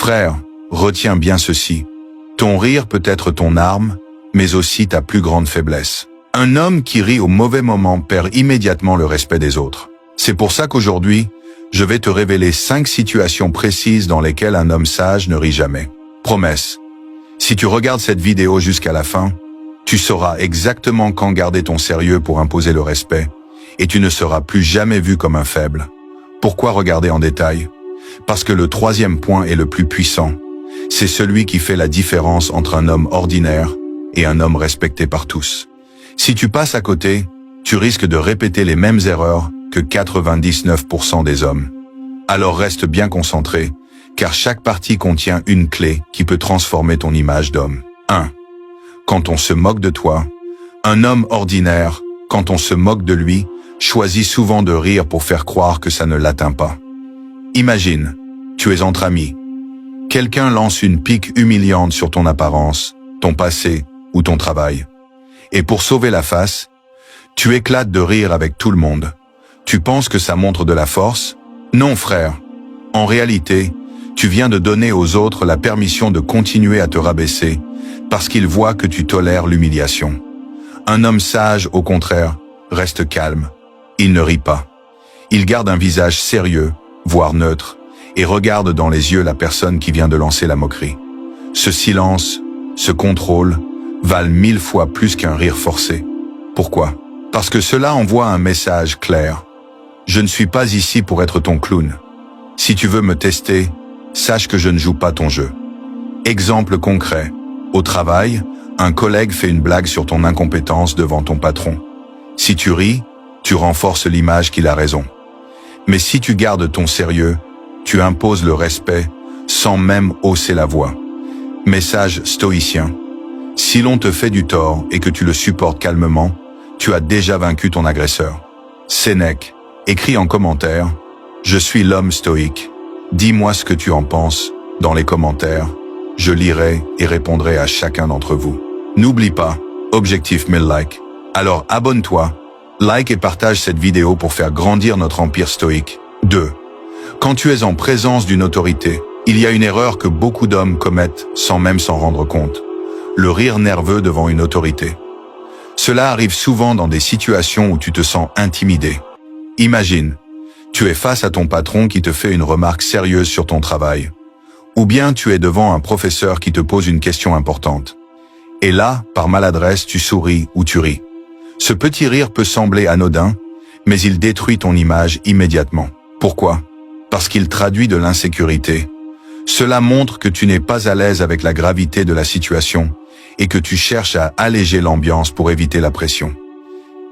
Frère, retiens bien ceci. Ton rire peut être ton arme, mais aussi ta plus grande faiblesse. Un homme qui rit au mauvais moment perd immédiatement le respect des autres. C'est pour ça qu'aujourd'hui, je vais te révéler 5 situations précises dans lesquelles un homme sage ne rit jamais. Promesse. Si tu regardes cette vidéo jusqu'à la fin, tu sauras exactement quand garder ton sérieux pour imposer le respect, et tu ne seras plus jamais vu comme un faible. Pourquoi regarder en détail? Parce que le 3e point est le plus puissant. C'est celui qui fait la différence entre un homme ordinaire et un homme respecté par tous. Si tu passes à côté, tu risques de répéter les mêmes erreurs que 99% des hommes. Alors reste bien concentré, car chaque partie contient une clé qui peut transformer ton image d'homme. 1. Quand on se moque de toi, un homme ordinaire, quand on se moque de lui, choisit souvent de rire pour faire croire que ça ne l'atteint pas. Imagine, tu es entre amis. Quelqu'un lance une pique humiliante sur ton apparence, ton passé ou ton travail. Et pour sauver la face, tu éclates de rire avec tout le monde. Tu penses que ça montre de la force? Non, frère. En réalité, tu viens de donner aux autres la permission de continuer à te rabaisser parce qu'ils voient que tu tolères l'humiliation. Un homme sage, au contraire, reste calme. Il ne rit pas. Il garde un visage sérieux, voire neutre, et regarde dans les yeux la personne qui vient de lancer la moquerie. Ce silence, ce contrôle, valent 1000 fois plus qu'un rire forcé. Pourquoi? Parce que cela envoie un message clair. Je ne suis pas ici pour être ton clown. Si tu veux me tester, sache que je ne joue pas ton jeu. Exemple concret. Au travail, un collègue fait une blague sur ton incompétence devant ton patron. Si tu ris, tu renforces l'image qu'il a raison. Mais si tu gardes ton sérieux, tu imposes le respect sans même hausser la voix. Message stoïcien. Si l'on te fait du tort et que tu le supportes calmement, tu as déjà vaincu ton agresseur. Sénèque, écris en commentaire « Je suis l'homme stoïque ». Dis-moi ce que tu en penses dans les commentaires. Je lirai et répondrai à chacun d'entre vous. N'oublie pas, objectif 1000 likes. Alors abonne-toi, like et partage cette vidéo pour faire grandir notre empire stoïque. 2. Quand tu es en présence d'une autorité, il y a une erreur que beaucoup d'hommes commettent sans même s'en rendre compte. Le rire nerveux devant une autorité. Cela arrive souvent dans des situations où tu te sens intimidé. Imagine, tu es face à ton patron qui te fait une remarque sérieuse sur ton travail. Ou bien tu es devant un professeur qui te pose une question importante. Et là, par maladresse, tu souris ou tu ris. Ce petit rire peut sembler anodin, mais il détruit ton image immédiatement. Pourquoi? Parce qu'il traduit de l'insécurité. Cela montre que tu n'es pas à l'aise avec la gravité de la situation et que tu cherches à alléger l'ambiance pour éviter la pression.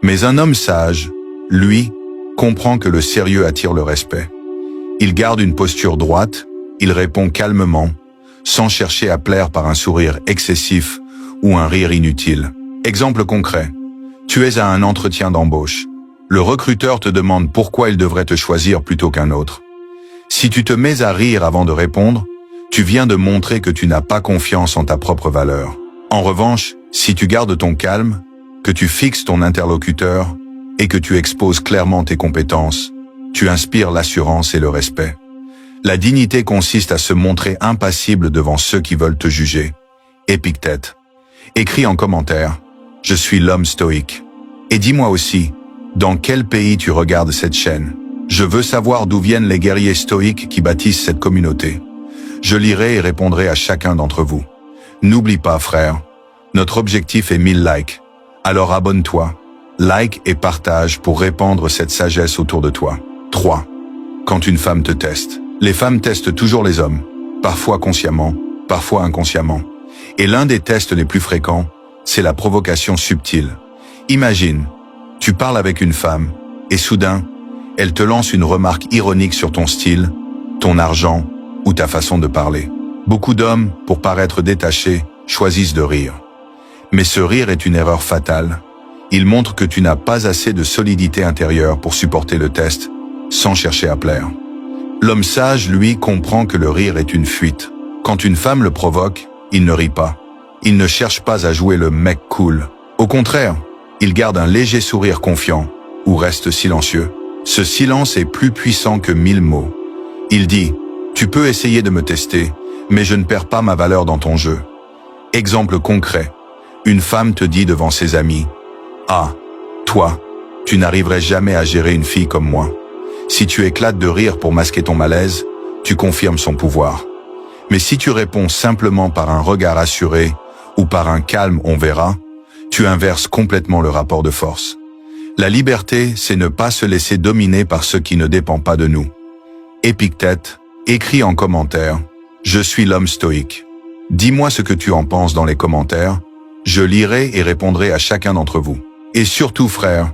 Mais un homme sage, lui, comprend que le sérieux attire le respect. Il garde une posture droite, il répond calmement, sans chercher à plaire par un sourire excessif ou un rire inutile. Exemple concret. Tu es à un entretien d'embauche. Le recruteur te demande pourquoi il devrait te choisir plutôt qu'un autre. Si tu te mets à rire avant de répondre, tu viens de montrer que tu n'as pas confiance en ta propre valeur. En revanche, si tu gardes ton calme, que tu fixes ton interlocuteur et que tu exposes clairement tes compétences, tu inspires l'assurance et le respect. La dignité consiste à se montrer impassible devant ceux qui veulent te juger. Épictète. Écris en commentaire « Je suis l'homme stoïque ». Et dis-moi aussi, dans quel pays tu regardes cette chaîne? Je veux savoir d'où viennent les guerriers stoïques qui bâtissent cette communauté. Je lirai et répondrai à chacun d'entre vous. N'oublie pas, frère, notre objectif est 1000 likes. Alors abonne-toi, like et partage pour répandre cette sagesse autour de toi. 3. Quand une femme te teste. Les femmes testent toujours les hommes, parfois consciemment, parfois inconsciemment. Et l'un des tests les plus fréquents, c'est la provocation subtile. Imagine, tu parles avec une femme, et soudain, elle te lance une remarque ironique sur ton style, ton argent ou ta façon de parler. Beaucoup d'hommes, pour paraître détachés, choisissent de rire. Mais ce rire est une erreur fatale. Il montre que tu n'as pas assez de solidité intérieure pour supporter le test, sans chercher à plaire. L'homme sage, lui, comprend que le rire est une fuite. Quand une femme le provoque, il ne rit pas. Il ne cherche pas à jouer le mec cool. Au contraire, il garde un léger sourire confiant, ou reste silencieux. Ce silence est plus puissant que 1000 mots. Il dit « Tu peux essayer de me tester, mais je ne perds pas ma valeur dans ton jeu. Exemple concret. Une femme te dit devant ses amis, « Ah, toi, tu n'arriverais jamais à gérer une fille comme moi. » Si tu éclates de rire pour masquer ton malaise, tu confirmes son pouvoir. Mais si tu réponds simplement par un regard assuré ou par un calme « on verra », tu inverses complètement le rapport de force. La liberté, c'est ne pas se laisser dominer par ce qui ne dépend pas de nous. Épictète, écris en commentaire « Je suis l'homme stoïque ». Dis-moi ce que tu en penses dans les commentaires. Je lirai et répondrai à chacun d'entre vous. Et surtout, frère,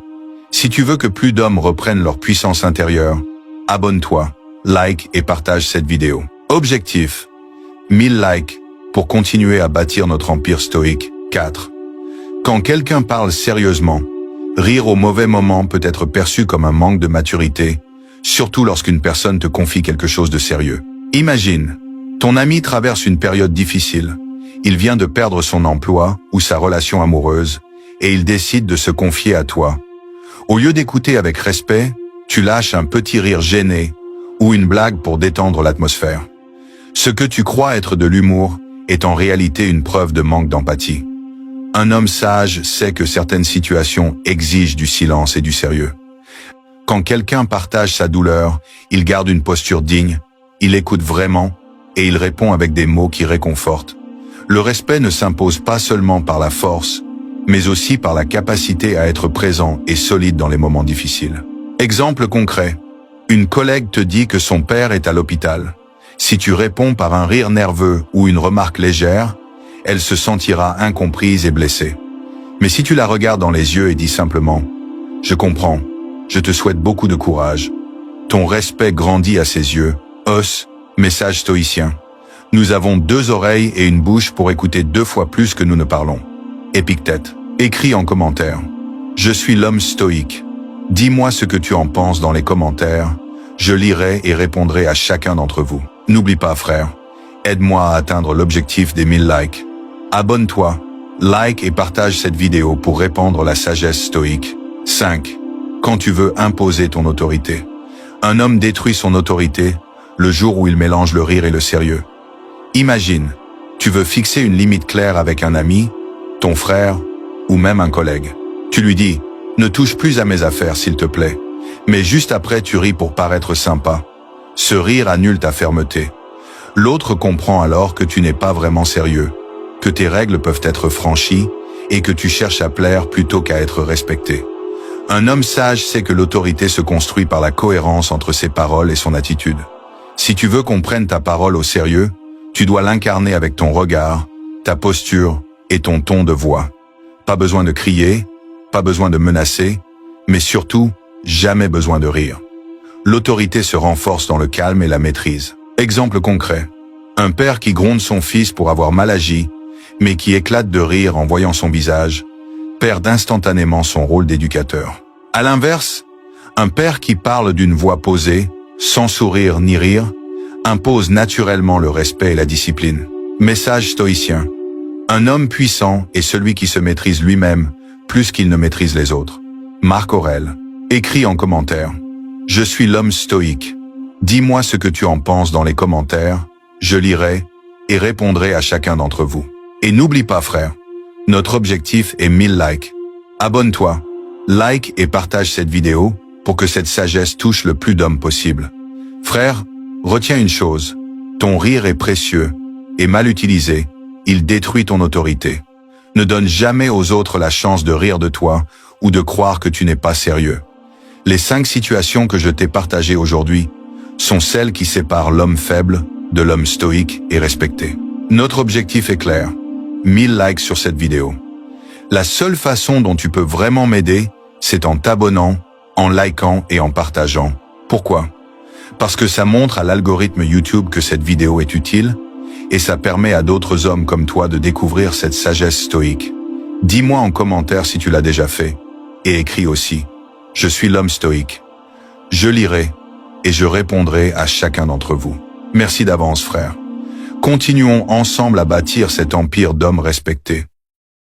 si tu veux que plus d'hommes reprennent leur puissance intérieure, abonne-toi, like et partage cette vidéo. Objectif, 1000 likes pour continuer à bâtir notre empire stoïque. 4. Quand quelqu'un parle sérieusement, rire au mauvais moment peut être perçu comme un manque de maturité, surtout lorsqu'une personne te confie quelque chose de sérieux. Imagine, ton ami traverse une période difficile. Il vient de perdre son emploi ou sa relation amoureuse et il décide de se confier à toi. Au lieu d'écouter avec respect, tu lâches un petit rire gêné ou une blague pour détendre l'atmosphère. Ce que tu crois être de l'humour est en réalité une preuve de manque d'empathie. Un homme sage sait que certaines situations exigent du silence et du sérieux. Quand quelqu'un partage sa douleur, il garde une posture digne, il écoute vraiment et il répond avec des mots qui réconfortent. Le respect ne s'impose pas seulement par la force, mais aussi par la capacité à être présent et solide dans les moments difficiles. Exemple concret. Une collègue te dit que son père est à l'hôpital. Si tu réponds par un rire nerveux ou une remarque légère, elle se sentira incomprise et blessée. Mais si tu la regardes dans les yeux et dis simplement « Je comprends, je te souhaite beaucoup de courage », ton respect grandit à ses yeux. Os, message stoïcien. Nous avons 2 oreilles et une bouche pour écouter 2 fois plus que nous ne parlons. Épictète, écris en commentaire. Je suis l'homme stoïque. Dis-moi ce que tu en penses dans les commentaires. Je lirai et répondrai à chacun d'entre vous. N'oublie pas, frère, aide-moi à atteindre l'objectif des 1000 likes. Abonne-toi, like et partage cette vidéo pour répandre la sagesse stoïque. 5. Quand tu veux imposer ton autorité. Un homme détruit son autorité le jour où il mélange le rire et le sérieux. Imagine, tu veux fixer une limite claire avec un ami, ton frère ou même un collègue. Tu lui dis « Ne touche plus à mes affaires s'il te plaît », mais juste après tu ris pour paraître sympa. Ce rire annule ta fermeté. L'autre comprend alors que tu n'es pas vraiment sérieux, que tes règles peuvent être franchies et que tu cherches à plaire plutôt qu'à être respecté. Un homme sage sait que l'autorité se construit par la cohérence entre ses paroles et son attitude. Si tu veux qu'on prenne ta parole au sérieux, tu dois l'incarner avec ton regard, ta posture et ton ton de voix. Pas besoin de crier, pas besoin de menacer, mais surtout, jamais besoin de rire. L'autorité se renforce dans le calme et la maîtrise. Exemple concret. Un père qui gronde son fils pour avoir mal agi, mais qui éclate de rire en voyant son visage, perd instantanément son rôle d'éducateur. À l'inverse, un père qui parle d'une voix posée, sans sourire ni rire, impose naturellement le respect et la discipline. Message stoïcien. Un homme puissant est celui qui se maîtrise lui-même plus qu'il ne maîtrise les autres. Marc Aurèle. Écris en commentaire. Je suis l'homme stoïque. Dis-moi ce que tu en penses dans les commentaires, je lirai et répondrai à chacun d'entre vous. Et n'oublie pas, frère, notre objectif est 1000 likes. Abonne-toi, like et partage cette vidéo pour que cette sagesse touche le plus d'hommes possible. Frère, retiens une chose, ton rire est précieux et mal utilisé, il détruit ton autorité. Ne donne jamais aux autres la chance de rire de toi ou de croire que tu n'es pas sérieux. Les 5 situations que je t'ai partagées aujourd'hui sont celles qui séparent l'homme faible de l'homme stoïque et respecté. Notre objectif est clair, 1000 likes sur cette vidéo. La seule façon dont tu peux vraiment m'aider, c'est en t'abonnant, en likant et en partageant. Pourquoi? Parce que ça montre à l'algorithme YouTube que cette vidéo est utile et ça permet à d'autres hommes comme toi de découvrir cette sagesse stoïque. Dis-moi en commentaire si tu l'as déjà fait et écris aussi « Je suis l'homme stoïque ». Je lirai et je répondrai à chacun d'entre vous. Merci d'avance, frère. Continuons ensemble à bâtir cet empire d'hommes respectés.